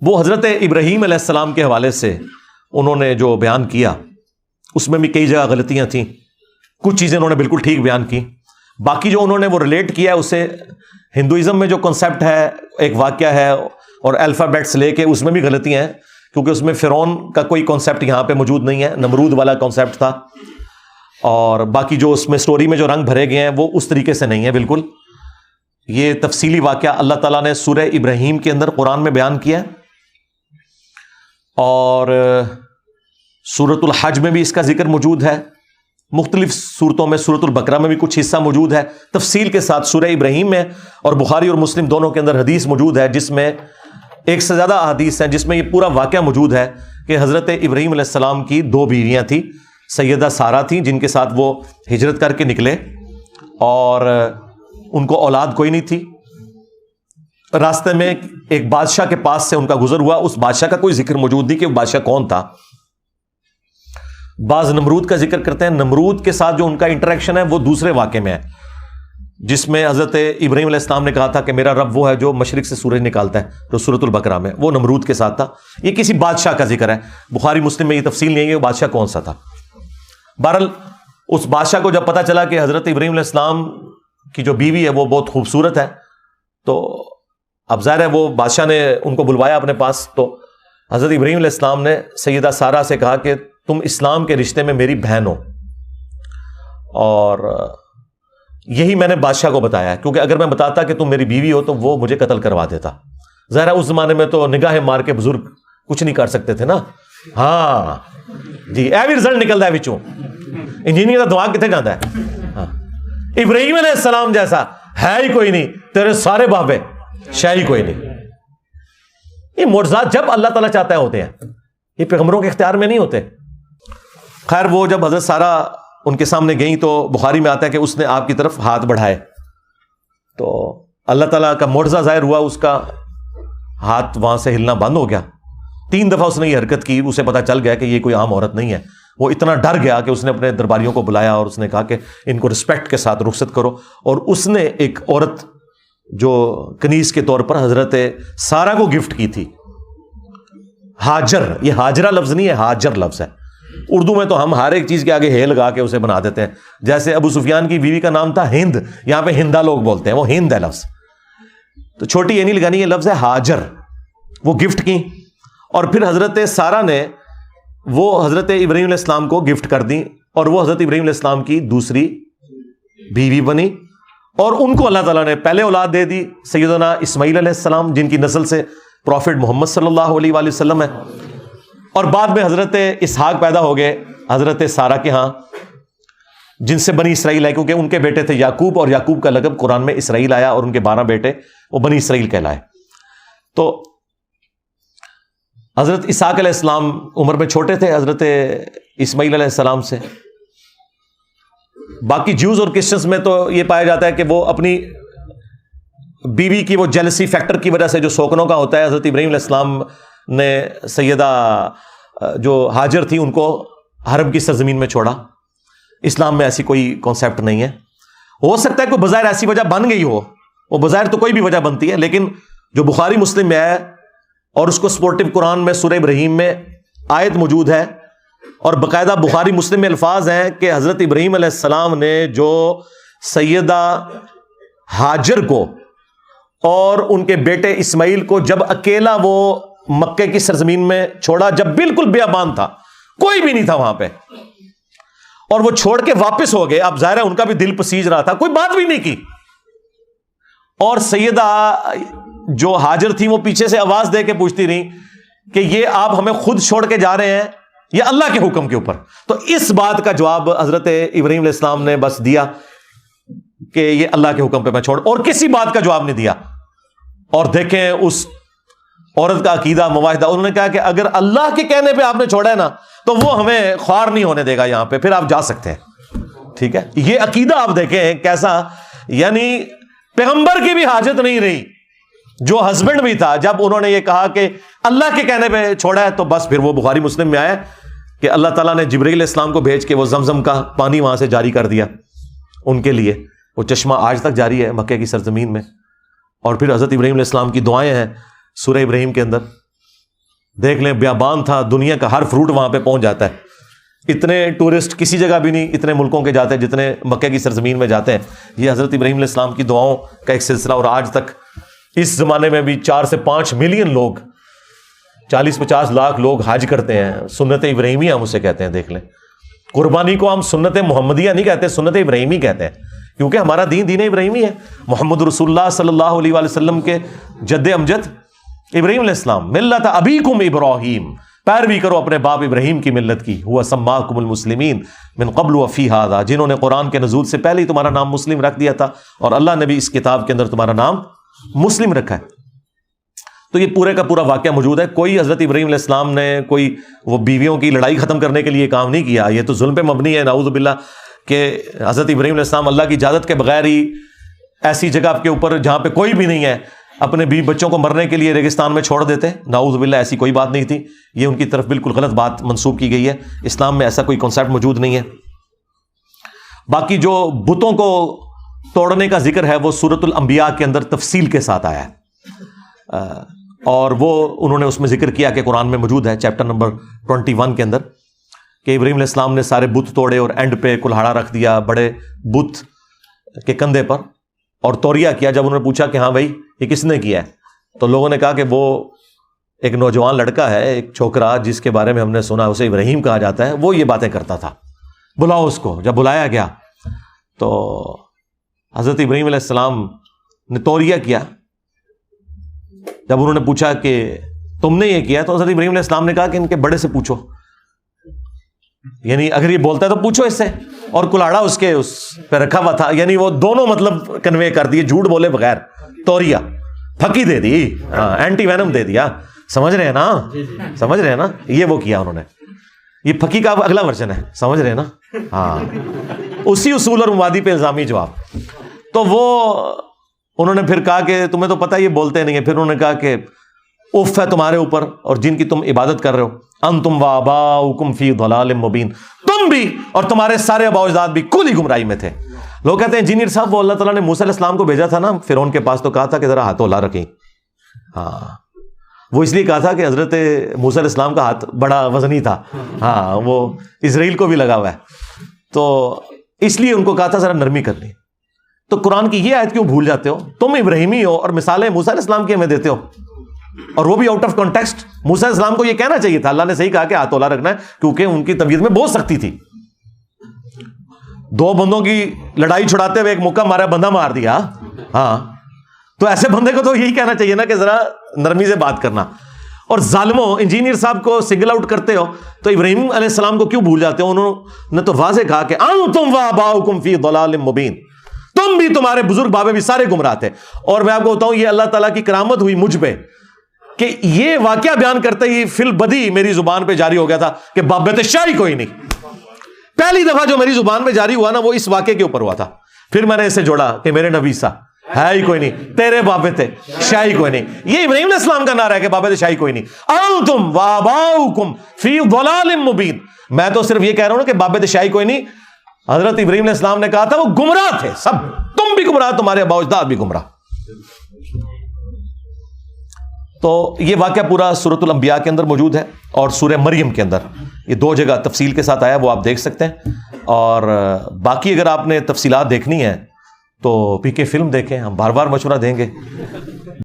وہ حضرت ابراہیم علیہ السلام کے حوالے سے انہوں نے جو بیان کیا اس میں بھی کئی جگہ غلطیاں تھیں، کچھ چیزیں انہوں نے بالکل ٹھیک بیان کی، باقی جو انہوں نے وہ ریلیٹ کیا ہے اسے ہندوازم میں جو کنسیپٹ ہے، ایک واقعہ ہے اور الفابیٹس لے کے اس میں بھی غلطیاں ہیں، کیونکہ اس میں فرعون کا کوئی کنسیپٹ یہاں پہ موجود نہیں ہے، نمرود والا کنسیپٹ تھا، اور باقی جو اس میں سٹوری میں جو رنگ بھرے گئے ہیں وہ اس طریقے سے نہیں ہے بالکل۔ یہ تفصیلی واقعہ اللہ تعالیٰ نے سورہ ابراہیم کے اندر قرآن میں بیان کیا، اور سورۃ الحج میں بھی اس کا ذکر موجود ہے، مختلف صورتوں میں، سورۃ البقرہ میں بھی کچھ حصہ موجود ہے تفصیل کے ساتھ، سورہ ابراہیم میں اور بخاری اور مسلم دونوں کے اندر حدیث موجود ہے جس میں ایک سے زیادہ احادیث ہیں جس میں یہ پورا واقعہ موجود ہے کہ حضرت ابراہیم علیہ السلام کی 2 بیویاں تھیں، سیدہ سارہ تھیں جن کے ساتھ وہ ہجرت کر کے نکلے اور ان کو اولاد کوئی نہیں تھی، راستے میں ایک بادشاہ کے پاس سے ان کا گزر ہوا، اس بادشاہ کا کوئی ذکر موجود نہیں کہ وہ بادشاہ کون تھا۔ بعض نمرود کا ذکر کرتے ہیں، نمرود کے ساتھ جو ان کا انٹریکشن ہے وہ دوسرے واقعے میں ہے جس میں حضرت ابراہیم علیہ السلام نے کہا تھا کہ میرا رب وہ ہے جو مشرق سے سورج نکالتا ہے، جو سورۃ البقرہ میں، وہ نمرود کے ساتھ تھا۔ یہ کسی بادشاہ کا ذکر ہے، بخاری مسلم میں یہ تفصیل نہیں ہے کہ وہ بادشاہ کون سا تھا۔ بہرحال اس بادشاہ کو جب پتا چلا کہ حضرت ابراہیم علیہ السلام کی جو بیوی ہے وہ بہت خوبصورت ہے، تو اب ظاہر ہے وہ بادشاہ نے ان کو بلوایا اپنے پاس، تو حضرت ابراہیم علیہ السلام نے سیدہ سارہ سے کہا کہ تم اسلام کے رشتے میں میری بہن ہو، اور یہی میں نے بادشاہ کو بتایا ہے، کیونکہ اگر میں بتاتا کہ تم میری بیوی ہو تو وہ مجھے قتل کروا دیتا۔ ظاہر ہے اس زمانے میں تو نگاہیں مار کے بزرگ کچھ نہیں کر سکتے تھے نا، ہاں جی اے بھی رزلٹ نکلتا ہے بچوں، انجینئر کا دماغ کتنے جاتا ہے، ہاں ابراہیم علیہ السلام جیسا ہے ہی کوئی نہیں، تیرے سارے بابے شے ہی کوئی نہیں۔ یہ معجزات جب اللہ تعالیٰ چاہتا ہے ہوتے ہیں، یہ پیغمبروں کے اختیار میں نہیں ہوتے۔ خیر وہ جب حضرت سارہ ان کے سامنے گئیں تو بخاری میں آتا ہے کہ اس نے آپ کی طرف ہاتھ بڑھائے، تو اللہ تعالیٰ کا معجزہ ظاہر ہوا، اس کا ہاتھ وہاں سے ہلنا بند ہو گیا۔ 3 دفعہ اس نے یہ حرکت کی، اسے پتا چل گیا کہ یہ کوئی عام عورت نہیں ہے، وہ اتنا ڈر گیا کہ اس نے اپنے درباریوں کو بلایا اور اس نے کہا کہ ان کو رسپیکٹ کے ساتھ رخصت کرو، اور اس نے ایک عورت جو کنیز کے طور پر حضرت سارہ کو گفٹ کی تھی، ہاجر، یہ ہاجرہ لفظ نہیں ہے، ہاجر لفظ ہے۔ اردو میں تو ہم ہر ایک چیز کے آگے ہے لگا کے اسے بنا دیتے ہیں، جیسے ابو سفیان کی بیوی کا نام تھا ہند، یہاں پہ ہندا لوگ بولتے ہیں، وہ ہند ہے لفظ، تو چھوٹی یہ نہیں لگانی، یہ لفظ ہے ہاجر، وہ گفٹ کی، اور پھر حضرت سارہ نے وہ حضرت ابراہیم علیہ السلام کو گفٹ کر دی، اور وہ حضرت ابراہیم علیہ السلام کی دوسری بیوی بنی، اور ان کو اللہ تعالیٰ نے پہلے اولاد دے دی سیدنا اسماعیل علیہ السلام، جن کی نسل سے پروفٹ محمد صلی اللہ علیہ وآلہ وسلم ہے، اور بعد میں حضرت اسحاق پیدا ہو گئے حضرت سارہ کے ہاں، جن سے بنی اسرائیل ہے، کیونکہ ان کے بیٹے تھے یعقوب، اور یعقوب کا لقب قرآن میں اسرائیل آیا، اور ان کے 12 بیٹے وہ بنی اسرائیل کہلائے۔ تو حضرت اسحاق علیہ السلام عمر میں چھوٹے تھے حضرت اسماعیل علیہ السلام سے۔ باقی جیوز اور کرسچنز میں تو یہ پایا جاتا ہے کہ وہ اپنی بیوی کی وہ جیلسی فیکٹر کی وجہ سے جو سوکنوں کا ہوتا ہے، حضرت ابراہیم علیہ السلام نے سیدہ جو ہاجر تھی ان کو حرم کی سرزمین میں چھوڑا۔ اسلام میں ایسی کوئی کانسیپٹ نہیں ہے، ہو سکتا ہے کوئی بظاہر ایسی وجہ بن گئی ہو، وہ بظاہر تو کوئی بھی وجہ بنتی ہے، لیکن جو بخاری مسلم میں ہے اور اس کو سپورٹو قرآن میں سورہ ابراہیم میں آیت موجود ہے، اور باقاعدہ بخاری مسلم میں الفاظ ہیں کہ حضرت ابراہیم علیہ السلام نے جو سیدہ ہاجر کو اور ان کے بیٹے اسماعیل کو جب اکیلا وہ مکے کی سرزمین میں چھوڑا، جب بالکل بیابان تھا، کوئی بھی نہیں تھا وہاں پہ، اور وہ چھوڑ کے واپس ہو گئے، اب ظاہر ہے ان کا بھی دل پسیج رہا تھا، کوئی بات بھی نہیں کی، اور سیدہ جو ہاجر تھی وہ پیچھے سے آواز دے کے پوچھتی رہی کہ یہ آپ ہمیں خود چھوڑ کے جا رہے ہیں یا اللہ کے حکم کے اوپر؟ تو اس بات کا جواب حضرت ابراہیم علیہ السلام نے بس دیا کہ یہ اللہ کے حکم پہ میں چھوڑ، اور کسی بات کا جواب نہیں دیا۔ اور دیکھیں اس عورت کا عقیدہ معاہدہ، انہوں نے کہا کہ اگر اللہ کے کہنے پہ آپ نے چھوڑا ہے نا تو وہ ہمیں خوار نہیں ہونے دے گا یہاں پہ، پھر آپ جا سکتے ہیں، ٹھیک ہے۔ یہ عقیدہ آپ دیکھیں کیسا، یعنی پیغمبر کی بھی حاجت نہیں رہی، جو ہسبینڈ بھی تھا، جب انہوں نے یہ کہا کہ اللہ کے کہنے پہ چھوڑا ہے تو بس پھر وہ بخاری مسلم میں آیا کہ اللہ تعالیٰ نے جبرائیل علیہ السلام کو بھیج کے وہ زمزم کا پانی وہاں سے جاری کر دیا ان کے لیے، وہ چشمہ آج تک جاری ہے مکے کی سرزمین میں۔ اور پھر حضرت ابراہیم علیہ السلام کی دعائیں ہیں سورہ ابراہیم کے اندر دیکھ لیں بیابان تھا, دنیا کا ہر فروٹ وہاں پہ پہنچ جاتا ہے. اتنے ٹورسٹ کسی جگہ بھی نہیں اتنے ملکوں کے جاتے ہیں جتنے مکہ کی سرزمین میں جاتے ہیں. یہ حضرت ابراہیم علیہ السلام کی دعاؤں کا ایک سلسلہ, اور آج تک اس زمانے میں بھی 4 سے 5 ملین لوگ, 40-50 لاکھ لوگ حج کرتے ہیں. سنت ابراہیمیہ ہم اسے کہتے ہیں. دیکھ لیں, قربانی کو ہم سنت محمدیہ نہیں کہتے, سنت ابراہیمی کہتے ہیں, کیونکہ ہمارا دین ابراہیمی ہے. محمد رسول اللہ صلی اللہ علیہ وآلہ وسلم کے جد امجد ابراہیم علیہ السلام, ملت ابیکم ابراہیم, پیروی کرو اپنے باپ ابراہیم کی ملت کی. ہوا سماکم المسلمین من قبل وفی ھذا, جنہوں نے قرآن کے نزول سے پہلے ہی تمہارا نام مسلم رکھ دیا تھا, اور اللہ نے بھی اس کتاب کے اندر تمہارا نام مسلم رکھا ہے. تو یہ پورے کا پورا واقعہ موجود ہے. کوئی حضرت ابراہیم علیہ السلام نے کوئی وہ بیویوں کی لڑائی ختم کرنے کے لیے کام نہیں کیا. یہ تو ظلم پہ مبنی ہے, نعوذ باللہ, کہ حضرت ابراہیم علیہ السلام اللہ کی اجازت کے بغیر ہی ایسی جگہ کے اوپر جہاں پہ کوئی بھی نہیں ہے اپنے بیوی بچوں کو مرنے کے لیے ریگستان میں چھوڑ دیتے. نعوذ باللہ, ایسی کوئی بات نہیں تھی. یہ ان کی طرف بالکل غلط بات منسوب کی گئی ہے. اسلام میں ایسا کوئی کانسیپٹ موجود نہیں ہے. باقی جو بتوں کو توڑنے کا ذکر ہے وہ سورۃ الانبیاء کے اندر تفصیل کے ساتھ آیا ہے, اور وہ انہوں نے اس میں ذکر کیا کہ قرآن میں موجود ہے چیپٹر نمبر 21 کے اندر, کہ ابراہیم علیہ السلام نے سارے بت توڑے اور اینڈ پہ کلہاڑا رکھ دیا بڑے بت کے کندھے پر, اور توریہ کیا. جب انہوں نے پوچھا کہ ہاں بھائی یہ کس نے کیا ہے, تو لوگوں نے کہا کہ وہ ایک نوجوان لڑکا ہے, ایک چھوکرا جس کے بارے میں ہم نے سنا اسے ابراہیم کہا جاتا ہے, وہ یہ باتیں کرتا تھا, بلاؤ اس کو. جب بلایا گیا تو حضرت ابراہیم علیہ السلام نے توریہ کیا. جب انہوں نے پوچھا کہ تم نے یہ کیا, تو حضرت ابراہیم علیہ السلام نے کہا کہ ان کے بڑے سے پوچھو, یعنی اگر یہ بولتا ہے تو پوچھو اس سے. اور کلاڑا اس کے اس پہ رکھا ہوا تھا, یعنی وہ دونوں مطلب کنوے کر دیے, جھوٹ بولے بغیر. توریہ پھکی دے دی, اینٹی وینم دے دیا. سمجھ رہے ہیں نا, سمجھ رہے ہیں نا, یہ وہ کیا انہوں نے. یہ پھکی کا اگلا ورژن ہے, سمجھ رہے ہیں نا. ہاں, اسی اصول اور مبادی پہ الزامی جواب. تو وہ انہوں نے پھر کہا کہ تمہیں تو پتہ یہ بولتے نہیں ہیں. پھر انہوں نے کہا کہ اف ہے تمہارے اوپر اور جن کی تم عبادت کر رہے ہو, انتم وآباؤکم فی ضلال مبین, تم بھی اور تمہارے سارے آباء و اجداد بھی کلی گمراہی میں تھے. لوگ کہتے ہیں انجینئر صاحب وہ اللہ تعالیٰ نے موسیٰ علیہ السلام کو بھیجا تھا نا فرعون کے پاس, تو کہا تھا کہ ذرا ہاتھ اولا رکھیں. ہاں, وہ اس لیے کہا تھا کہ حضرت موسیٰ علیہ السلام کا ہاتھ بڑا وزنی تھا. ہاں, وہ اسرائیل کو بھی لگا ہوا ہے, تو اس لیے ان کو کہا تھا ذرا نرمی کرنی. تو قرآن کی یہ آیت کیوں بھول جاتے ہو؟ تم ابراہیمی ہو اور مثالیں موسیٰ علیہ السلام کی ہمیں دیتے ہو, اور وہ بھی آؤٹ آف کانٹیکسٹ. موسیٰ علیہ السلام کو یہ کہنا چاہیے تھا, اللہ نے صحیح کہا کہ ہاتھ اولا رکھنا ہے, کیونکہ ان کی طبیعت میں بہت سختی تھی. 2 بندوں کی لڑائی چھڑاتے ہوئے ایک مکہ مارا, بندہ مار دیا. ہاں, تو ایسے بندے کو تو یہی کہنا چاہیے نا کہ ذرا نرمی سے بات کرنا. اور ظالموں, انجینئر صاحب کو سنگل آؤٹ کرتے ہو تو ابراہیم علیہ السلام کو کیوں بھول جاتے ہو؟ انہوں نے تو واضح کہا کہ انتم وآباؤکم فی ضلال مبین, تم بھی تمہارے بزرگ بابے بھی سارے گمراہ تھے. اور میں آپ کو بتاؤں, یہ اللہ تعالیٰ کی کرامت ہوئی مجھ پہ کہ یہ واقعہ بیان کرتے ہی فی البدی میری زبان پہ جاری ہو گیا تھا کہ بابت شاہی کوئی نہیں. پہلی دفعہ جو میری زبان پہ جاری ہوا نا وہ اس واقعے کے اوپر ہوا تھا. پھر میں نے اسے جوڑا کہ میرے نبی سا ہے ہی کوئی نہیں, تیرے بابے تھے شاہی کوئی نہیں. یہ ابراہیم علیہ السلام کا نعرہ ہے کہ بابے تھے شاہی کوئی نہیں. انتم وآباؤکم فی ضلال مبین, میں تو صرف یہ کہہ رہا ہوں کہ بابے تھے شاہی کوئی نہیں. حضرت ابراہیم علیہ السلام نے کہا تھا وہ گمراہ تھے سب, تم بھی گمراہ, تمہارے آباء و اجداد بھی گمراہ. تو یہ واقعہ پورا سورۃ الانبیاء کے اندر موجود ہے, اور سورہ مریم کے اندر یہ 2 جگہ تفصیل کے ساتھ آیا, وہ آپ دیکھ سکتے ہیں. اور باقی اگر آپ نے تفصیلات دیکھنی ہے تو پی کے فلم دیکھیں, ہم بار بار مشورہ دیں گے.